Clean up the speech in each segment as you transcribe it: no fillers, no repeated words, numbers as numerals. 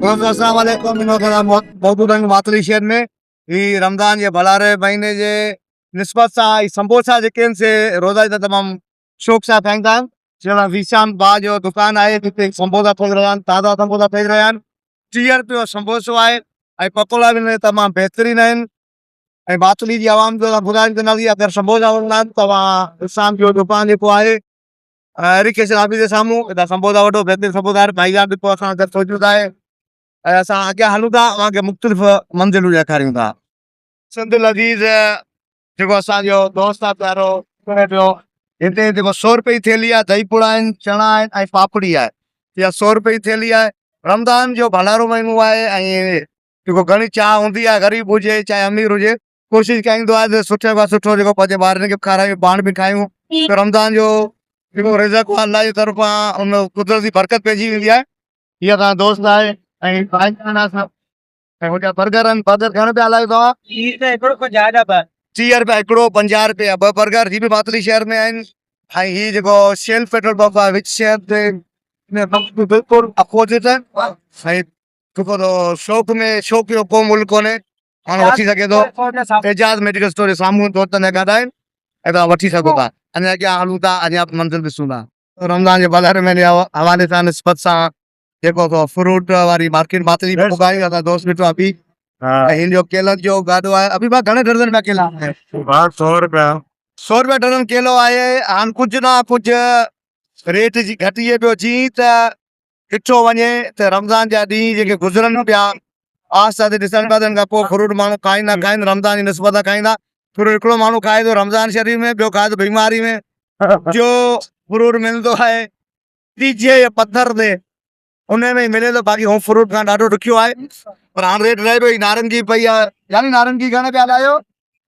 अस्सलाम वालेकुम। मौजूद आहियूं मातली शहर में। ही रमज़ान जे भलारे महीने जे निस्बत सां ही समोसा जेके आहिनि से रोज़ा जा तमामु शौक़ सां खाईंदा आहिनि। जहिड़ा ज़ीशान भाउ जो दुकानु आहे जिते समोसा ठही रहिया आहिनि, ताज़ा समोसा ठही रहिया आहिनि। 30 रुपये जो समोसो आहे ऐं पकोड़ा बि तमामु बहितरीनु आहिनि। ऐं मातली जी आवाम जो गुज़ारिश कंदासीं, अगरि समोसा वठंदा आहिनि तव्हां इस्लाम जो दुकानु जेको आहे एरिकेशन ऑफिस जे साम्हूं हितां समोसा वठो, बहितरीनु समोसा भाईजान बि पोइ असां गॾु सोचूं था ऐं असां अॻियां हलूं था, तव्हांखे मुख़्तलिफ़ मंज़िलूं ॾेखारियूं था। सिंध लज़ीज़ जेको असांजो दोस्त आहे प्यारो करे पियो, हिते जेको 100 रुपए जी थेली आहे, दही पुड़ा आहिनि, चणा आहिनि ऐं पापड़ी आहे। इहा 100 रुपए जी थेली आहे। रमज़ान जो भंडारो महीनो आहे ऐं जेको घणी चाह हूंदी आहे, ग़रीब हुजे चाहे अमीर हुजे, कोशिशि कईंदो आहे त सुठे खां सुठो जेको पंहिंजे ॿारनि खे बि खारायूं, पाण बि खायूं। त रमज़ान जो जेको रिज़क़ आहे अलाह जी तरफ़ां उन कुदरती बरकत पइजी वेंदी आहे। इहा तव्हां दोस्त आहे ऐं भाईजान आहे सभु। ऐं हुनजा बर्गर आहिनि, बर्गर घणे पिया हलायो तव्हां? 30 रुपया हिकिड़ो, 50 रुपया ॿ बर्गर। ही बि मातली शहर में आहिनि। ऐं हीउ जेको शेल पेट्रोल पंप आहे विच शहर ते बिल्कुलु अपोजिट आहे। ऐं जेको शौक़ में शौक़ियो को मुल्क कोन्हे, माण्हू वठी सघे थो। एजाज़ मेडिकल स्टोर जे साम्हूं दोस्तनि जा गाॾा आहिनि ऐं तव्हां वठी सघो था। अञा अॻियां हलूं था, अञा मंज़िल ॾिसूं था। रमज़ान जे भलारे में हवाले सां निस्बत सां जेको फ्रूट वारी मार्केट मातली में उगाई असां दोस्त ॾिठो आहे अभी। ऐं हिन जो केलनि जो गाॾो आहे। अभी भाउ घणे दर्जन पिया केला? 100 रुपया। 100 रुपया दर्जन केलो आहे। हाणे कुझु न कुझु रेट जी घटिजे पियो। जीअं त ॾिठो वञे त रमज़ान जा ॾींहं जेके गुज़रनि पिया, आस्ते आस्ते ॾिसण पिया त पोइ फ्रूट माण्हू खाईंदा रमज़ान जी निस्बत सां खाईंदा। फ्रूट हिकिड़ो माण्हू खाए थो रमज़ान शरीफ़ में, ॿियो खाए थो बीमारी में। जो फ्रूट मिलंदो आहे तीजे या पथर ते, उन में मिले थो, बाक़ी होम फ्रूट खां ॾाढो ॾुखियो आहे। पर हाणे रेट रहे पियो। नारंगी पई आहे, यानी नारंगी घणे पिया हलायो?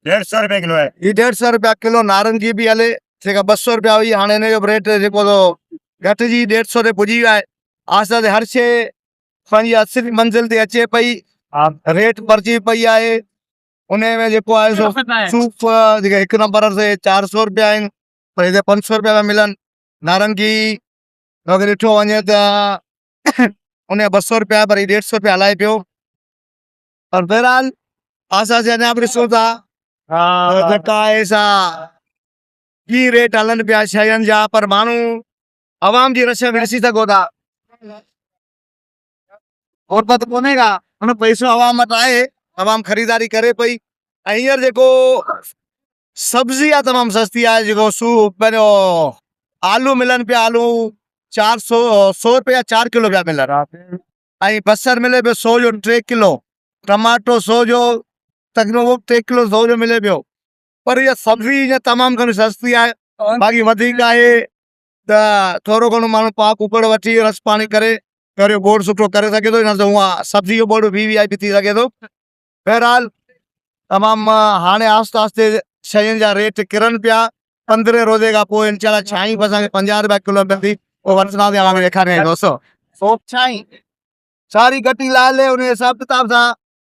150 रुपया किलो आहे। ही 150 रुपया किलो नारंगी बि हले, जेका 200 रुपया हुई हाणे हिन जो बि रेट जेको घटिजी 150 ते पुॼी वियो आहे। आस्ते आस्ते हर शइ पंहिंजी असली मंज़िल ते अचे पई, रेट भरिजी पई आहे। उन में जेको आहे सूफ़ जेके 1 नंबर ते 400 रुपया आहिनि, पर हिते 500 रुपया था मिलनि। नारंगी अगरि ॾिठो वञे त उन 200 रुपया, पर 150 रुपया हलाए पियो। पर बहरहाल आस्ते आस्ते अञा बि ॾिसूं था जेका आहे सा की रेट हलनि पिया शयुनि जा, पर माण्हू आवाम जी रश में ॾिसी सघो था और पत कोन्हे का हुन पैसो आवाम वटि आहे, आवाम ख़रीदारी करे पई। ऐं हींअर जेको सब्ज़ी आहे तमामु सस्ती आहे। जेको पंहिंजो आलू मिलनि पिया, आलू 100 रुपया 4 किलो पिया मिलनि। ऐं बसर मिले पियो 100 जो 3 किलो, टमाटो 100 जो तकरीबन 3 किलो 100 जो मिले पियो। पर इहा सब्ज़ी हीअं तमामु घणी सस्ती आहे। बाक़ी वधीक आहे त थोरो घणो माण्हू पाक कुकड़ वठी रस पाणी करे पहिरियों बोर्ड सुठो करे सघे थो, न त उहा सब्ज़ी जो बोर्ड VIP थी सघे थो। बहरहाल तमामु हाणे आस्ते आस्ते शयुनि जा रेट किरनि पिया। 15 रोज़े खां पोइ इनशाला छाई बि असांखे 50 रुपया किलो मिलंदी, पोइ वठंदासीं। तव्हांखे ॾेखारियां दोस्तो सोप छाई सारी गटी लाल है, उन हिसाब किताब सां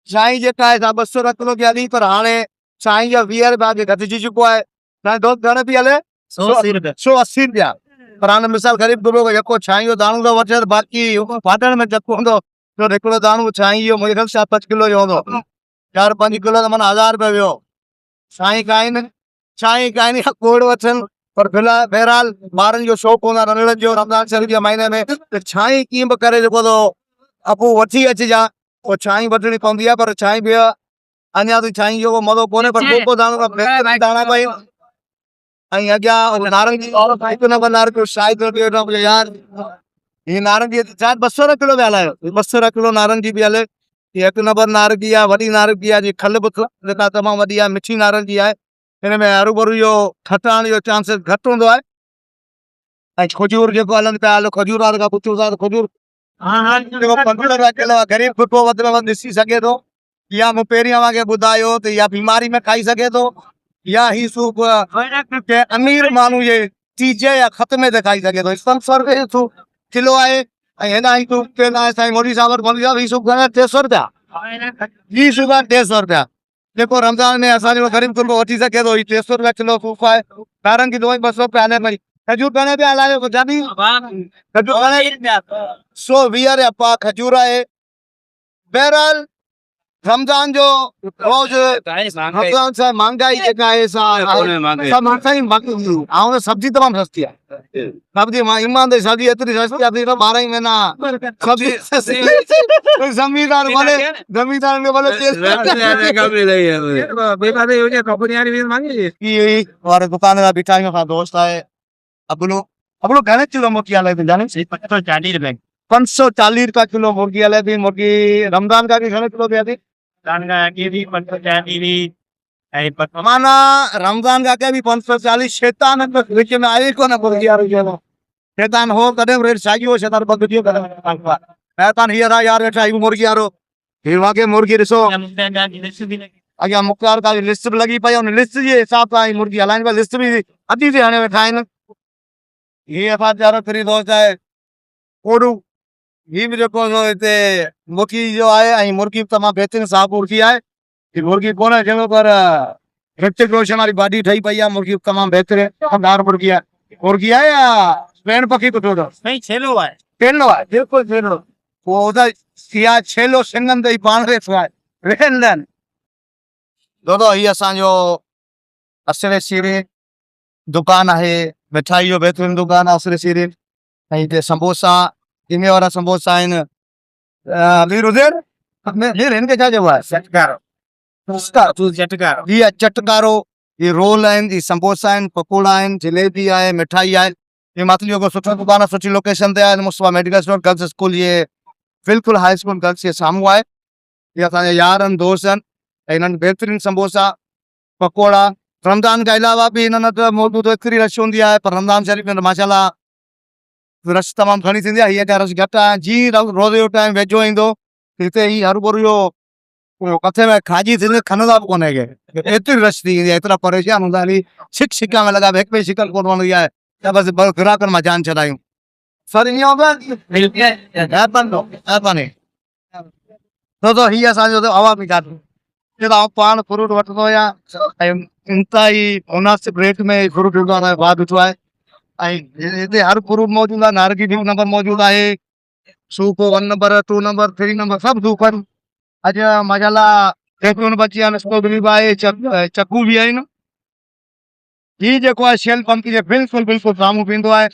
छाई जेका आहे 200 रुपया किलो थी हली, पर हाणे छाई जा 20 रुपया घटिजी चुको आहे। तव्हांजो दोस्त घणे पई हले? 180 रुपया। पर हाणे मिसाल ग़रीब गुरबो यको छाई जो दाणो थो वठे, बाक़ी फाटण में चको हूंदो तो हिकिड़ो दाणो छाई जो मुंहिंजे ख़्याल 7-5 किलो जो हूंदो, 4-5 किलो त माना 1000 रुपया वियो। छाई खाइनि या कोड़ वठनि, पर फिलहाल बहरहाल ॿारनि जो शौक़ु हूंदो आहे नंढड़नि जो रमज़ान शरीफ़ जे महीने में, त छाई कीअं बि करे जेको अपोइ वठी अचिजा, पोइ छाई वठणी पवंदी आहे। पर छाई बि अञा ताईं छाई जो मज़ो कोन्हे, पर को दाणो दाणा पई। ऐं अॻियां नारंगी 1 नंबर नारंगी शायदि यार ही नारंगी शायदि 200 रुपया किलो पिया हलायो। 200 रुपया किलो नारंगी बि हले। हीअ 1 नंबर नारंगी आहे, वॾी नारंगी आहे, जी खल बि जेका तमामु वॾी आहे, मिठी नारंगी आहे। हिन में हरू भरू जो खटाइण जो चांसिस घटि हूंदो आहे। ऐं खजूर जेको हलनि पिया, हलो खजूर वारे खां पुछूं था त खजूर जेको 15 रुपया किलो आहे, ग़रीब सुठो वधि में वधि ॾिसी सघे थो। या मूं पहिरीं तव्हांखे ॿुधायो त इहा बीमारी में खाई सघे थो, या ही सूप कंहिं अमीर माण्हू जे तीजे या ख़तमे ते खाई सघे थो। 500 रुपए जो सूप किलो आहे। ऐं हिन ही सूप ते साईं मोदी साहब ही सूप घणे 300 रुपया, ही सूप आहे 300 रुपया। जेको रमज़ान में असांजो ग़रीब गुरबो वठी सघे थो, ही 300 रुपया किलो सूप आहे। नारंगी 200 रुपया हले पई। खजूर घणे पिया हलायो? खजूर घणे? 120 रुपया पा खजूर आहे। बहरहाल रमज़ान जो रोज़ रमज़ान से महंगाई जेका आहे सब महंगाई ऐं सब्जी तमामु सस्ती आहे सब्जी ईमान दे सब्जी एतिरी सस्ती आहे 12 ही महीना सब्जी सस्ती जमींदार भले और दुकान का बिठा का दोस्त है अबलो घणे किलो मुर्गी हले थी जाने 540 रुपया किलो मुर्गी हले थी मुर्गी रमज़ान का भी घणे किलो थिया थी माना रमज़ान का के भी 540 शैतान विच में आए को ना मुर्गी यार शैतान हो कदम रेट सागियो शैतान बगदियो कदम शैतान हियर आ यार वेठा ही मुर्गी यारो ही वाके मुर्गी ॾिसो अॻियां मुख्तार का लिस्ट भी लगी पई उन लिस्ट जे हिसाब सां मुर्गी हलाइन पिया लिस्ट भी अधी ते हाणे वेठा आहिनि ये अफादारो फ्री दोस्त है कोडू ये भी जेको हिते मुर्गी जो आहे ऐं मुर्गी तमामु बहितरीन साफ़ मुर्गी आहे ही मुर्गी कोन्हे जंहिंमें पर ऋतिक रोशन वारी बॉडी ठही पई आहे मुर्गी तमामु बहितरीन शानदार मुर्गी आहे या स्पेन पखी कुठो नहीं छेलो आहे बिल्कुलु छेलो वो उधर सिया छेलो सिंगन ते पाण वेठो आहे रहंदन दोस्तो ही असांजो असरे सीरी दुकान आहे मिठाई जो बहितरीन दुकान आहे असरे सीरी ऐं हिते समोसा इमे वारा समोसा आहिनि वीर हुजैर हिनखे छा चइबो आहे चटकारो ये रोल आहिनि ये समोसा आहिनि पकोड़ा आहिनि जलेबी आहे मिठाई आहे ये मतलब को सुठो दुकान आहे सुठी लोकेशन ते आहे Mustafa medical store girls school ये बिल्कुलु हाई स्कूल गर्ल्स जे साम्हूं आहे ये असांजा यार आहिनि दोस्त आहिनि ऐं हिननि बहितरीन समोसा पकोड़ा रमज़ान के अलावा भी हिननि वटि मौजूदु एतिरी रश हूंदी आहे पर रमज़ान शरीफ़ में माशाल्लाह रश तमामु घणी थींदी आहे हीअ रश घटि आहे जीअं रोज़े जो टाइम वेझो ईंदो हिते ही हर भरू इहो कथे में खाजी थींदी खनंदा बि कोन्हे के एतिरी रश थी ईंदी आहे एतिरा परेशान हूंदा आहिनि छिक छिका में लॻा हिक ॿिए शिकल कोन वणंदी आहे त बसि ग्राहकनि मां जान छॾायूं सर ईअं हीअ असांजो आवाज़ बि कान पाण फ्रूट वठंदो आहियां ऐं इंतिहाई मुनासिब रेट में फ्रूट ॾींदो आहे भाउ ॾिठो आहे ऐं हिते हर फ्रूट मौजूदु आहे नारंगी 2 नंबर मौजूदु आहे सूप 1 नंबर 2 नंबर 3 नंबर सभु सूप आहिनि अॼु माशाल्लाह जैतून बची आहे स्ट्रॉबेरी बि आहे चकू बि आहिनि हीउ जेको आहे शेल पंप जे बिल्कुलु साम्हूं पींदो आहे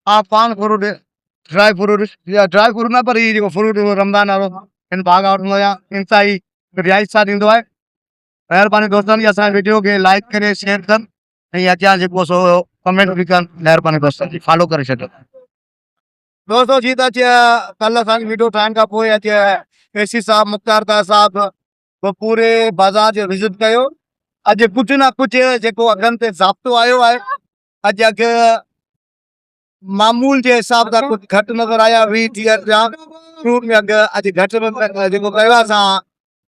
हा पाण फ्रूट ड्राई फ्रूट न पर हीउ जेको फ्रूट रमज़ान वारो हिन भाग वठंदो आहियां इंतिहाई रिहाइश सां ॾींदो आहे महिरबानी दोस्तनि खे असांजे वीडियो खे लाइक करे शेयर कनि ऐं अॻियां जेको सो कमेंट भी कर मेहरबानी दोस्तों फॉलो करे छॾियो दोस्तों जी त कल असांजी वीडियो ठाहिण खां पोइ एसी साहब मुख्तार तार साहब वो पूरे बाज़ार जो विज़िट कयो अॼु कुझु न कुझु जेको अघनि ते ज़ाब्तो आयो आहे अॼु अघु मामूल जे हिसाब सां कुझु घटि नज़र आया 20-30 रुपया फ्रूट में अघु अॼु घटि जेको कयो आहे असां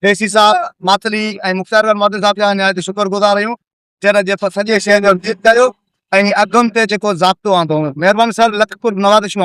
एसी साहब मातली ऐं मुख्तार मातली साहब जा हिन शुक्रगुज़ार आहियूं जन जे सॼे शहर जो विज़िट कयो ऐं अघुनि ते जेको ज़ाब्तो आंदो महिरबानी सर लखपुर नवाज़